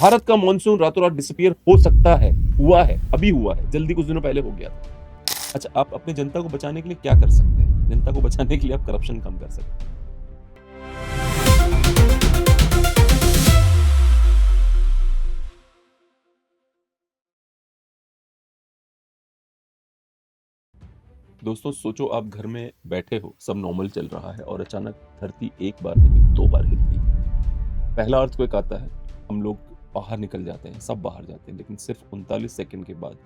भारत का मॉनसून रातों रात डिसअपीयर हो सकता है, हुआ है, अभी हुआ है, जल्दी कुछ दिनों पहले हो गया था। अच्छा, आप अपनी जनता को बचाने के लिए क्या कर सकते हैं? जनता को बचाने के लिए आप करप्शन कम कर सकते हैं। दोस्तों सोचो आप घर में बैठे हो, सब नॉर्मल चल रहा है और अचानक धरती एक बार नहीं 2 बार हिलती है। पहला अर्थक्वेक आता है, हम लोग बाहर निकल जाते हैं, सब बाहर जाते हैं, लेकिन सिर्फ 39 सेकंड के बाद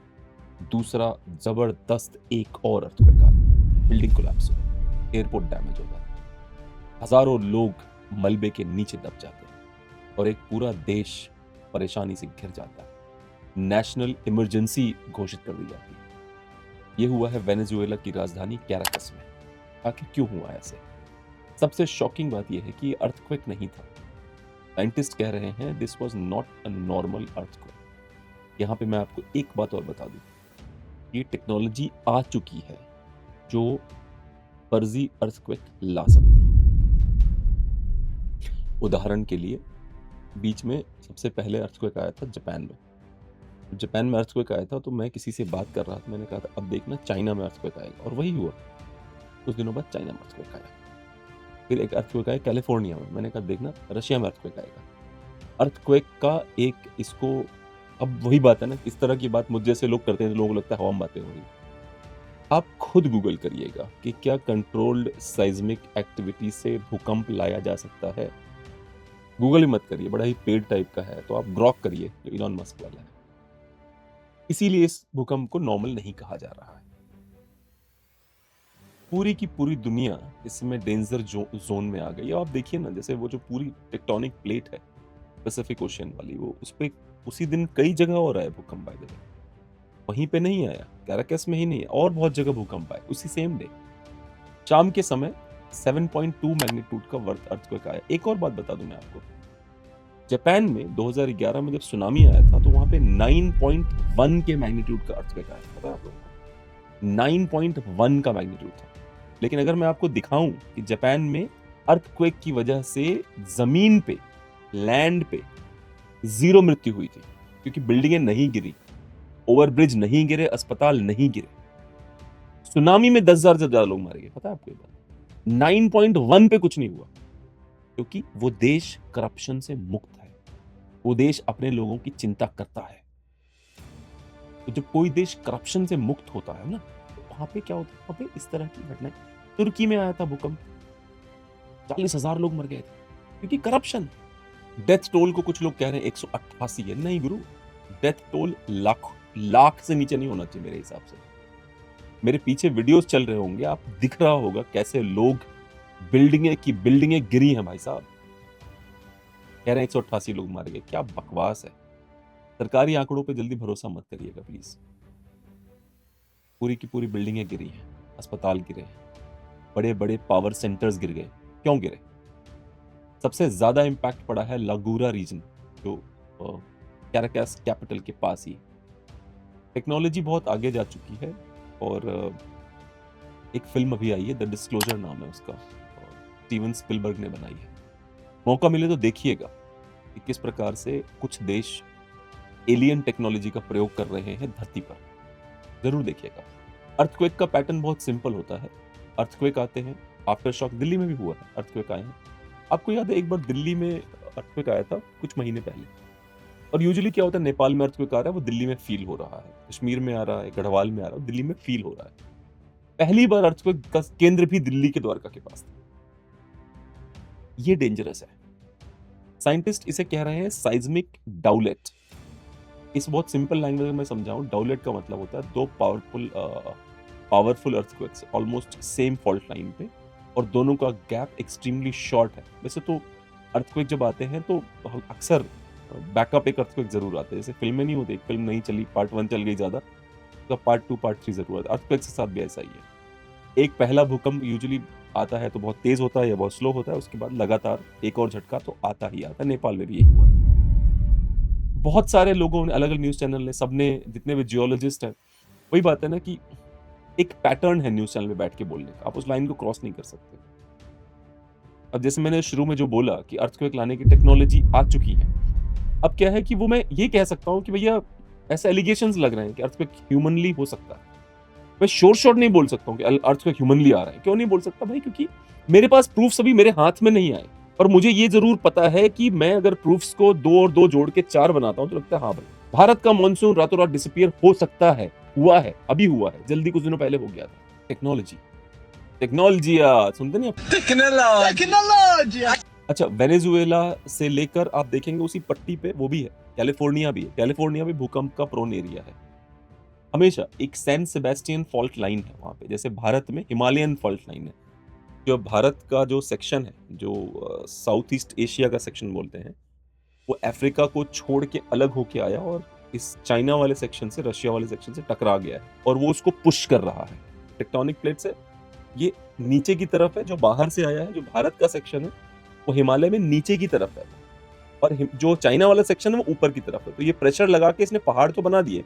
दूसरा जबरदस्त एक और अर्थक्वेक आता है। बिल्डिंग कोलैप्स होता है, एयरपोर्ट डैमेज होता है, हजारों लोग मलबे के नीचे दब जाते हैं और एक पूरा देश परेशानी से घिर जाता है। नेशनल इमरजेंसी घोषित कर दी जाती है। ये हुआ है वेनेजुएला की राजधानी कैराकस में। आखिर क्यों हुआ ऐसे? सबसे शॉकिंग बात यह है कि ये अर्थक्वेक नहीं था। साइंटिस्ट कह रहे हैं this was not a normal earthquake. यहाँ पे मैं आपको एक बात और बता दूं, ये टेक्नोलॉजी आ चुकी है जो फर्जी अर्थक्वेक ला सकती है। उदाहरण के लिए बीच में सबसे पहले अर्थक्वेक आया था जापान में। जापान में अर्थक्वेक आया था तो मैं किसी से बात कर रहा था, मैंने कहा था अब देखना चाइना में अर्थक्वेक आएगा, और वही हुआ। कुछ दिनों बाद चाइना में अर्थक्वेक आया। फिर एक अर्थक्वेक आया कैलिफोर्निया में, मैंने कहा देखना रशिया में अर्थक्वेक आएगा। अर्थक्वेक का एक इसको, अब वही बात है ना, इस तरह की बात मुझ जैसे लोग करते हैं, लोगों को लगता है हवा में बातें हो रही। आप खुद गूगल करिएगा कि क्या कंट्रोल्ड साइज्मिक एक्टिविटी से भूकंप लाया जा सकता है। गूगल ही मत करिए, बड़ा ही पेड टाइप का है, तो आप ग्रॉक करिए जो इलॉन मस्क वाला है। इसीलिए इस भूकंप को नॉर्मल नहीं कहा जा रहा है। पूरी की पूरी दुनिया इसमें डेंजर जोन में आ गई है। आप देखिए ना, जैसे वो जो पूरी टेक्टोनिक प्लेट है पैसिफिक ओशियन वाली, वो उस पे उसी दिन कई जगह और आया भूकंप आए। वहीं पे नहीं आया, कैराकस में ही नहीं, और बहुत जगह भूकंप आए उसी सेम डे। शाम के समय 7.2 मैग्नीट्यूड का अर्थक्वेक आया। एक और बात बता दूं मैं आपको, जापान में 2011 में जब सुनामी आया था तो वहां पे 9.1 के मैग्नीट्यूड का अर्थक्वेक आया था। पता है आप लोगों को? 9.1 का मैग्नीट्यूड था। लेकिन अगर मैं आपको दिखाऊं कि जापान में अर्थक्वेक की वजह से जमीन पे, लैंड पे 0 मृत्यु हुई थी, क्योंकि बिल्डिंगें नहीं गिरी, ओवरब्रिज नहीं गिरे, अस्पताल नहीं गिरे। सुनामी में 10,000 से ज्यादा लोग मारे गए। पता है आपको ये बात? 9.1 पे कुछ नहीं हुआ, क्योंकि वो देश करप्शन से मुक्त है। वो देश अपने लोगों की चिंता करता है। तो जब कोई देश करप्शन से मुक्त होता है ना, तो वहां पे क्या होता है? वहां पे इस तरह की घटनाएं, तुर्की में आया था भूकंप, 40,000 लोग मर गए थे, क्योंकि करप्शन। डेथ टोल को कुछ लोग कह रहे हैं 188 है। नहीं गुरु, डेथ टोल लाख से नीचे नहीं होना चाहिए मेरे हिसाब से। मेरे पीछे वीडियोस चल रहे होंगे, आप दिख रहा होगा कैसे लोग, बिल्डिंगें गिरी हैं भाई साहब। कह रहे हैं 188 लोग मारे गए। क्या बकवास है। सरकारी आंकड़ों पे जल्दी भरोसा मत करिएगा प्लीज। पूरी की पूरी बिल्डिंगें गिरी हैं, अस्पताल गिरे, बड़े बड़े पावर सेंटर्स गिर गए। क्यों गिरे? सबसे ज्यादा इंपैक्ट पड़ा है लागूरा रीजन, जो कैराकस कैपिटल के पास ही। टेक्नोलॉजी बहुत आगे जा चुकी है, और एक फिल्म अभी आई है, द डिस्क्लोजर नाम है उसका, स्टीवन स्पिलबर्ग ने बनाई है। मौका मिले तो देखिएगा कि किस प्रकार से कुछ देश एलियन टेक्नोलॉजी का प्रयोग कर रहे हैं धरती पर। जरूर देखिएगा। अर्थक्वेक का पैटर्न बहुत सिंपल होता है। अर्थक्वेक आते हैं, आफ्टर शॉक। दिल्ली में भी हुआ है, अर्थक्वेक आए हैं। आपको याद है एक बार दिल्ली में अर्थक्वेक आया था कुछ महीने पहले, और यूजुअली क्या होता है, नेपाल में अर्थक्वेक आ रहा है, वो दिल्ली में फील हो रहा है, कश्मीर में आ रहा है, गढ़वाल में आ रहा है, दिल्ली में फील हो रहा है। पहली बार अर्थक्वेक का केंद्र भी दिल्ली के द्वारका के पास था। ये डेंजरस है। साइंटिस्ट इसे कह रहे हैं साइज्मिक डाउलेट। इस बहुत सिंपल लैंग्वेज में मैं समझाऊं, डाउलेट का मतलब होता है दो powerful earthquakes almost same fault line पे, और दोनों का गैप एक्सट्रीमली शॉर्ट है। वैसे तो अर्थक्वेक जब आते हैं तो अक्सर बैकअप एक अर्थक्वेक जरूर आता है। जैसे फिल्में नहीं होती, एक फिल्म नहीं चली, पार्ट 1 चल गई ज्यादा, तो पार्ट 2 पार्ट 3 जरूर आता है। अर्थक्वेक के साथ भी ऐसा ही है। एक पहला भूकंप यूजुअली आता है तो बहुत तेज होता है या बहुत स्लो होता है, उसके बाद लगातार एक और झटका तो आता ही आता है। नेपाल में भी यही हुआ। बहुत सारे लोगों ने, अलग अलग न्यूज चैनल ने, सबने, जितने भी जियोलॉजिस्ट हैं, वही बात है ना कि एक पैटर्न है न्यूज चैनल में बैठ के बोलने का, आप उस लाइन को क्रॉस नहीं कर सकते। अब जैसे मैंने शुरू में जो बोला कि अर्थक्वेक लाने की टेक्नोलॉजी आ चुकी है, अब क्या है कि वो मैं ये कह सकता हूँ कि भैया ऐसे एलिगेशंस लग रहे हैं कि अर्थक्वेक ह्यूमनली हो सकता है। मैं श्योर शॉट नहीं बोल सकता हूँ कि अर्थक्वेक ह्यूमनली आ रहा है। क्यों नहीं बोल सकता भाई? क्योंकि मेरे पास प्रूफ्स अभी मेरे हाथ में नहीं आए। और मुझे ये ज़रूर पता है कि मैं अगर प्रूफ्स को 2 और 2 जोड़ के 4 बनाता हूँ तो लगता है हाँ भाई, भारत का मॉनसून रातों-रात डिसअपीयर हो सकता है। हुआ है, अभी हुआ है, जल्दी कुछ दिनों पहले हो गया था। टेक्नोलॉजी, टेक्नोलॉजिया सुनते नहीं आप? टेक्नोलॉजी। अच्छा, वेनेजुएला से लेकर आप देखेंगे उसी पट्टी पे वो भी है, कैलिफोर्निया भी है। कैलिफोर्निया भी भूकंप का प्रोन एरिया है। हमेशा एक सैन सेबेस्टियन फॉल्ट लाइन है वहाँ पे, जैसे भारत में हिमालयन फॉल्ट लाइन है। जो भारत का जो सेक्शन है, जो साउथ ईस्ट एशिया का सेक्शन बोलते हैं, वो अफ्रीका को छोड़ के अलग होके आया और इस चाइना वाले सेक्शन से, रशिया वाले सेक्शन से टकरा गया है और वो उसको पुश कर रहा है। टेक्टोनिक प्लेट से ये नीचे की तरफ है, जो बाहर से आया है, जो भारत का सेक्शन है, वो हिमालय में नीचे की तरफ है और जो चाइना वाला सेक्शन है वो ऊपर की तरफ है। तो ये प्रेशर लगा के इसने पहाड़ तो बना दिए,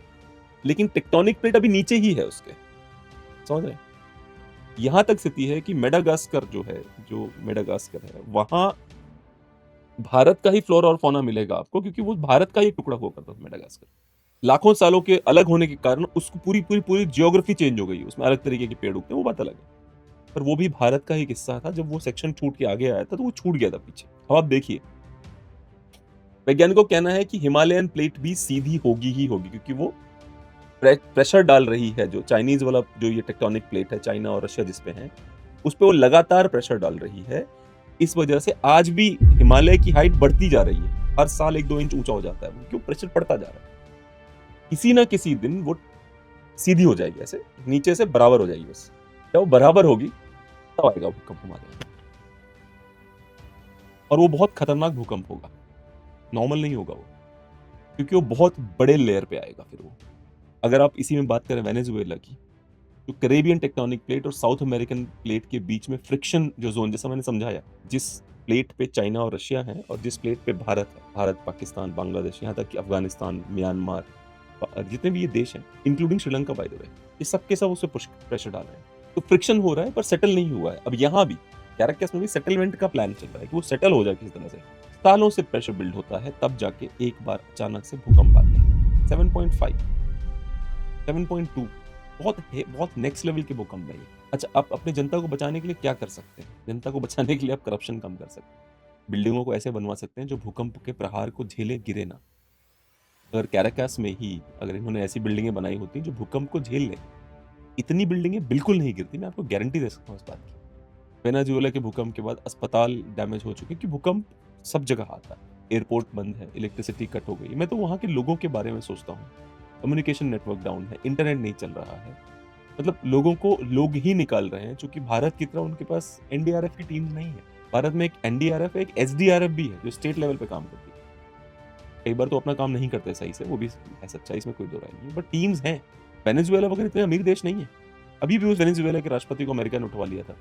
लेकिन टेक्टोनिक प्लेट अभी नीचे ही है उसके। समझ रहे हैं? यहाँ तक स्थिति है कि मेडागास्कर जो है, जो मेडागास्कर है, वहाँ भारत का ही फ्लोरा और फौना मिलेगा आपको, क्योंकि वो भारत का ही एक टुकड़ा हुआ करता था मेडागास्कर। लाखों सालों के अलग होने के कारण उसको पूरी जियोग्राफी चेंज हो गई है, उसमें अलग तरीके के पेड़ उगते हैं, वो बात अलग है। पर वो भी भारत का ही किस्सा था। जब वो सेक्शन छूट के आगे आया था तो वो छूट गया था पीछे। अब आप देखिए, वैज्ञानिकों का कहना है कि हिमालयन प्लेट भी सीधी होगी ही होगी, क्योंकि वो प्रेशर डाल रही है। जो चाइनीज वाला जो ये टेक्टोनिक प्लेट है, चाइना और रशिया जिसपे है, उस पे वो लगातार प्रेशर डाल रही है। इस वजह से आज भी हिमालय की हाइट बढ़ती जा रही है, हर साल 1-2 इंच ऊंचा हो जाता है, क्यों? प्रेशर पड़ता जा रहा है। किसी ना किसी दिन वो सीधी हो जाएगी, ऐसे नीचे से बराबर हो जाएगी। बस जब वो बराबर होगी तब आएगा भूकंप हमारे यहाँ। और वो बहुत खतरनाक भूकंप होगा, नॉर्मल नहीं होगा वो, क्योंकि वो बहुत बड़े लेयर पे आएगा। फिर वो, अगर आप इसी में बात करें वेनेजुएला की, तो कैरेबियन टेक्टोनिक प्लेट और साउथ अमेरिकन प्लेट के बीच में फ्रिक्शन जो जोन, जैसा मैंने समझाया, जिस प्लेट पे चाइना और रशिया हैं और जिस प्लेट पे भारत है, भारत, पाकिस्तान, बांग्लादेश, यहाँ तक कि अफगानिस्तान, म्यांमार, जितने भी ये देश हैं, including Sri Lanka by the way, ये सबके सब उससे प्रेशर डाल रहे हैं। तो फ्रिक्शन हो रहा है पर सेटल नहीं हुआ है। अब यहाँ भी कैरेक्टस में भी सेटलमेंट का प्लान चल रहा है कि वो सेटल हो जाए किसी तरह से। सालों से प्रेशर बिल्ड होता है, तब जाके एक बार अचानक से भूकंप आते हैं। 7.5, 7.2 बहुत नेक्स्ट लेवल के भूकंप है ये। अच्छा, आप अपने जनता को बचाने के लिए क्या कर सकते हैं? जनता को बचाने के लिए आप करप्शन कम कर सकते हैं। बिल्डिंगों को ऐसे बनवा सकते हैं जो भूकंप के प्रहार को झेले, गिरे ना। अगर कैराकास में ही अगर इन्होंने ऐसी बिल्डिंगें बनाई होती जो भूकंप को झेल ले, इतनी बिल्डिंगें बिल्कुल नहीं गिरती। मैं आपको गारंटी दे सकता हूँ इस बात की। वेनेजुएला के भूकंप के बाद अस्पताल डैमेज हो चुके, क्योंकि भूकंप सब जगह आता है। एयरपोर्ट बंद है, इलेक्ट्रिसिटी कट हो गई। मैं तो वहाँ के लोगों के बारे में सोचता हूँ। कम्युनिकेशन नेटवर्क डाउन है, इंटरनेट नहीं चल रहा है, मतलब लोगों को लोग ही निकाल रहे हैं। चूंकि भारत की तरह उनके पास एनडीआरएफ की टीम नहीं है। भारत में एक एनडीआरएफ है, एक एसडीआरएफ भी है, जो स्टेट लेवल पे काम करती है। कई बार तो अपना काम नहीं करते सही से, वो भी है सच्चाई, इसमें कोई दो राय नहीं है, बट टीम्स हैं। वेनेजुएला वगैरह इतने अमीर देश नहीं है। अभी भी उस वेनेजुएला के राष्ट्रपति को अमेरिका ने उठवा लिया था,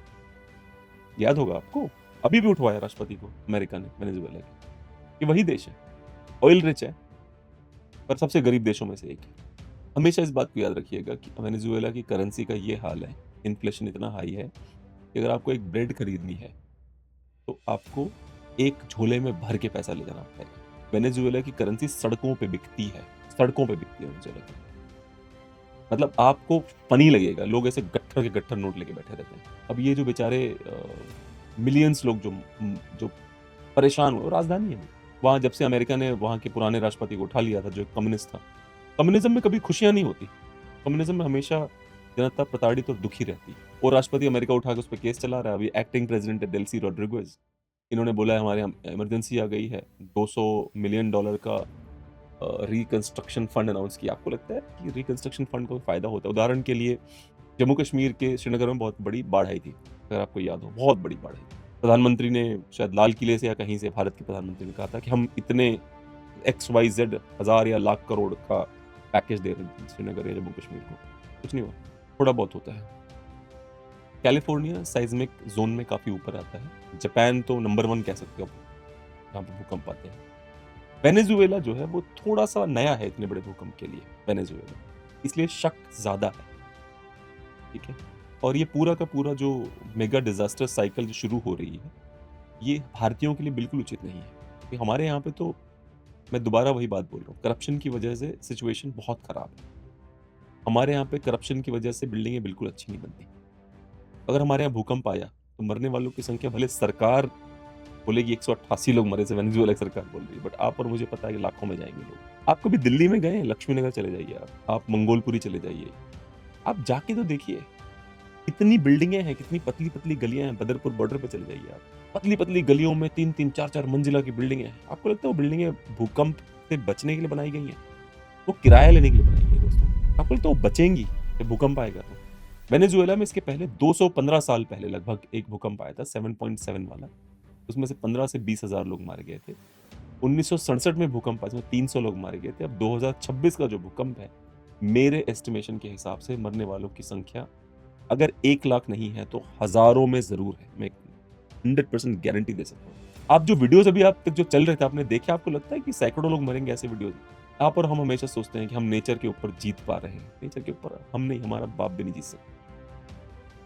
याद होगा आपको। अभी भी उठवाया राष्ट्रपति को अमेरिका ने वेनेजुएला के। ये वही देश है, ऑयल रिच है, पर सबसे गरीब देशों में से एक है। हमेशा इस बात को याद रखिएगा कि वेनेजुएला की करेंसी का ये हाल है, इन्फ्लेशन इतना हाई है कि अगर आपको एक ब्रेड खरीदनी है तो आपको एक झोले में भर के पैसा ले जाना पड़ेगा। वेनेजुएला की करेंसी सड़कों पे बिकती है, सड़कों पे बिकती है वेनेजुएला की। मतलब आपको फनी लगेगा, लोग ऐसे गट्ठर के गट्ठर नोट लेके बैठे रहते हैं। अब ये जो बेचारे मिलियंस लोग जो परेशान हुए, राजधानी है वहाँ, जब से अमेरिका ने वहाँ के पुराने राष्ट्रपति को उठा लिया था, जो कम्युनिस्ट था। कम्युनिज्म में कभी खुशियां नहीं होती, कम्युनिज्म में हमेशा जनता प्रताड़ित और दुखी रहती है। और राष्ट्रपति अमेरिका उठा के उस पर केस चला रहा है। अभी एक्टिंग प्रेसिडेंट है डेल्सी रोड्रिगेज, इन्होंने बोला है हमारे यहाँ इमरजेंसी आ गई है, $200 मिलियन का रिकंस्ट्रक्शन फंड अनाउंस किया। आपको लगता है कि रिकंस्ट्रक्शन फंड को फायदा होता है? उदाहरण के लिए जम्मू कश्मीर के श्रीनगर में बहुत बड़ी बाढ़ आई थी, अगर आपको याद हो, बहुत बड़ी बाढ़ आई थी। प्रधानमंत्री ने शायद लाल किले से या कहीं से, भारत के प्रधानमंत्री ने कहा था कि हम इतने XYZ हजार या लाख करोड़ का पैकेज दे रहे हैं श्रीनगर या जम्मू कश्मीर को। कुछ नहीं हुआ, थोड़ा बहुत होता है। कैलिफोर्निया साइज्मिक जोन में काफी ऊपर आता है। जापान तो नंबर 1 कह सकते हो जहाँ पे भूकंप आते हैं। वेनेजुएला जो है वो थोड़ा सा नया है इतने बड़े भूकंप के लिए, वेनेजुएला, इसलिए शक ज्यादा है। ठीक है, और ये पूरा का पूरा जो मेगा डिजास्टर साइकिल जो शुरू हो रही है, ये भारतीयों के लिए बिल्कुल उचित नहीं है। कि हमारे यहाँ पे तो मैं दोबारा वही बात बोल रहा हूँ, करप्शन की वजह से सिचुएशन बहुत खराब है। हमारे यहाँ पे करप्शन की वजह से बिल्डिंगें बिल्कुल अच्छी नहीं बनती। अगर हमारे यहाँ भूकंप आया तो मरने वालों की संख्या भले सरकार बोलेगी 188 लोग मरे, से वेनेजुएला की सरकार बोल रही है, बट आप और मुझे पता है कि लाखों में जाएंगे लोग। आप कभी दिल्ली में गए हैं? लक्ष्मी नगर चले जाइए, आप मंगोलपुरी चले जाइए, आप जाके तो देखिए कितनी बिल्डिंगें हैं, कितनी पतली पतली गलियां हैं। बदरपुर बॉर्डर पे चले जाइए आप, पतली पतली गलियों में 3-3 4-4 मंजिला की बिल्डिंगें हैं। आपको लगता है वो बिल्डिंगें भूकंप से बचने के लिए बनाई गई हैं? वो किराया लेने के लिए बनाई गई दोस्तों। आपको लगता है वो बचेंगी जब भूकंप आएगा तो? वेनेजुएला में इसके पहले 215 साल पहले लगभग एक भूकंप आया था 7.7 वाला, उसमें से 15 से 20 हजार लोग मारे गए थे। 1967 में भूकंप आया, उसमें 300 लोग मारे गए थे। अब 2026 का जो भूकंप है, मेरे एस्टिमेशन के हिसाब से मरने वालों की संख्या अगर 1 लाख नहीं है तो हजारों में जरूर है। मैं 100% गारंटी दे सकता हूँ। आप जो वीडियोस अभी आप तक जो चल रहे थे आपने देखे, आपको लगता है कि सैकड़ों लोग मरेंगे ऐसे वीडियोस? आप और हम हमेशा सोचते हैं कि हम नेचर के ऊपर जीत पा रहे हैं। नेचर के ऊपर हम नहीं, हमारा बाप भी नहीं जीत सकता।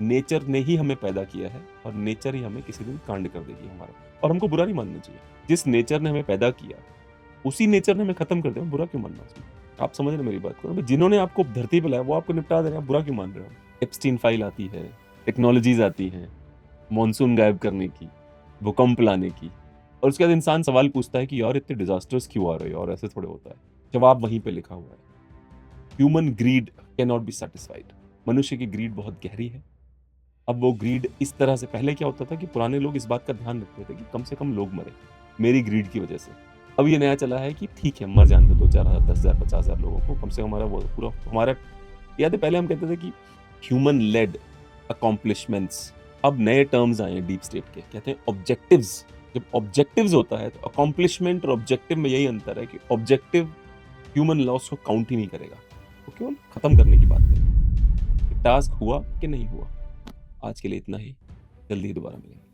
नेचर ने ही हमें पैदा किया है और नेचर ही हमें किसी दिन कांड कर देगी हमारा, और हमको बुरा नहीं मानना चाहिए। जिस नेचर ने हमें पैदा किया उसी नेचर ने हमें खत्म कर दिया, बुरा क्यों मानना उसमें? आप समझ रहे मेरी बात को? जिन्होंने आपको धरती पे लाया वो आपको निपटा दे रहे हैं, बुरा क्यों मान रहे हो? एप्स्टीन फाइल आती है, टेक्नोलॉजीज आती हैं, मॉनसून गायब करने की, भूकंप लाने की, और उसके बाद इंसान सवाल पूछता है कि यार इतने डिजास्टर्स क्यों आ रहे हैं, और ऐसे थोड़े होता है। जवाब वहीं पे लिखा हुआ है, human greed can not be satisfied. मनुष्य की ग्रीड बहुत गहरी है। अब वो ग्रीड इस तरह से, पहले क्या होता था कि पुराने लोग इस बात का ध्यान रखते थे कि कम से कम लोग मरे मेरी ग्रीड की वजह से। अब ये नया चला है कि ठीक है मर जाने दो 4,000 10,000 50,000 लोगों को, कम से कम हमारा वो पूरा हमारा। याद है पहले हम कहते थे कि ह्यूमन लेड अकॉम्प्लिशमेंट्स, अब नए टर्म्स आए हैं डीप स्टेट के, कहते हैं ऑब्जेक्टिव्स। जब ऑब्जेक्टिव्स होता है तो अकॉम्प्लिशमेंट और ऑब्जेक्टिव में यही अंतर है कि ऑब्जेक्टिव ह्यूमन लॉस को काउंट ही नहीं करेगा, वो केवल खत्म करने की बात करेगा। टास्क हुआ कि नहीं हुआ। आज के लिए इतना ही, जल्दी ही दोबारा मिलेंगे।